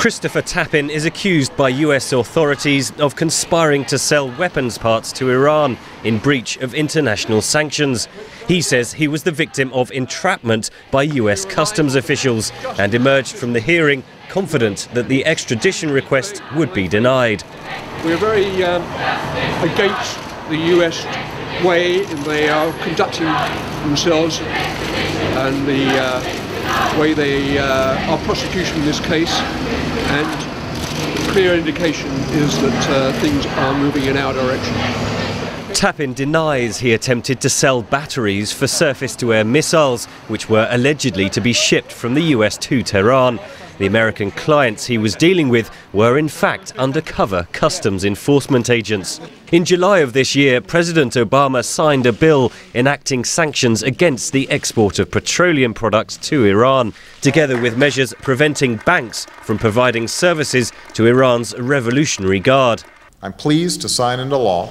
Christopher Tappin is accused by US authorities of conspiring to sell weapons parts to Iran in breach of international sanctions. He says he was the victim of entrapment by US customs officials and emerged from the hearing confident that the extradition request would be denied. We're very against the US way they are conducting themselves and the way they are prosecuting this case, and the clear indication is that things are moving in our direction. Tappin denies he attempted to sell batteries for surface-to-air missiles, which were allegedly to be shipped from the US to Tehran. The American clients he was dealing with were in fact undercover customs enforcement agents. In July of this year, President Obama signed a bill enacting sanctions against the export of petroleum products to Iran, together with measures preventing banks from providing services to Iran's Revolutionary Guard. I'm pleased to sign into law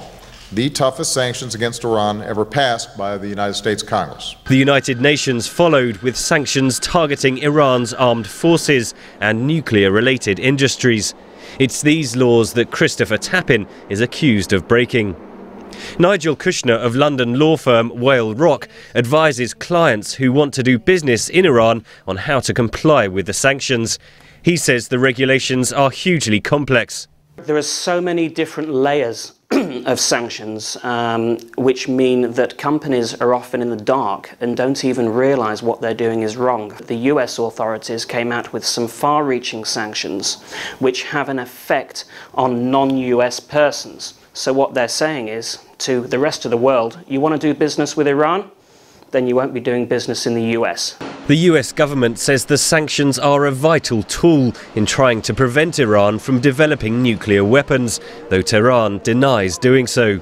the toughest sanctions against Iran ever passed by the United States Congress. The United Nations followed with sanctions targeting Iran's armed forces and nuclear-related industries. It's these laws that Christopher Tappin is accused of breaking. Nigel Kushner of London law firm Whale Rock advises clients who want to do business in Iran on how to comply with the sanctions. He says the regulations are hugely complex. There are so many different layers of sanctions, which mean that companies are often in the dark and don't even realise what they're doing is wrong. The US authorities came out with some far-reaching sanctions which have an effect on non-US persons. So what they're saying is to the rest of the world, you want to do business with Iran? Then you won't be doing business in the US. The US government says the sanctions are a vital tool in trying to prevent Iran from developing nuclear weapons, though Tehran denies doing so.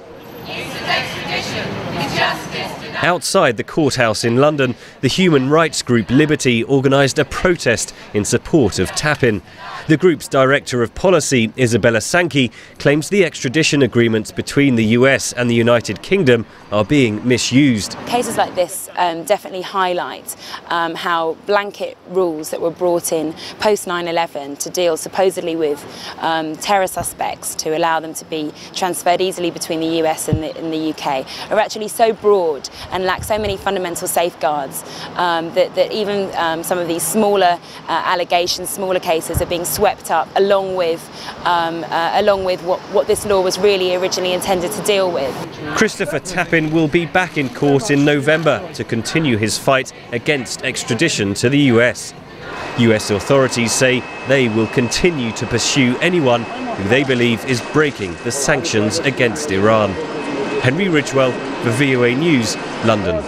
Outside the courthouse in London, the human rights group Liberty organised a protest in support of Tappin. The group's director of policy, Isabella Sankey, claims the extradition agreements between the US and the United Kingdom are being misused. Cases like this definitely highlight how blanket rules that were brought in post 9/11 to deal supposedly with terror suspects to allow them to be transferred easily between the US and the UK are actually so broad and lack so many fundamental safeguards that even some of these smaller allegations, smaller cases are being swept up along with what this law was really originally intended to deal with. Christopher Tappin will be back in court in November to continue his fight against extradition to the US. US authorities say they will continue to pursue anyone who they believe is breaking the sanctions against Iran. Henry Ridgwell for VOA News, London.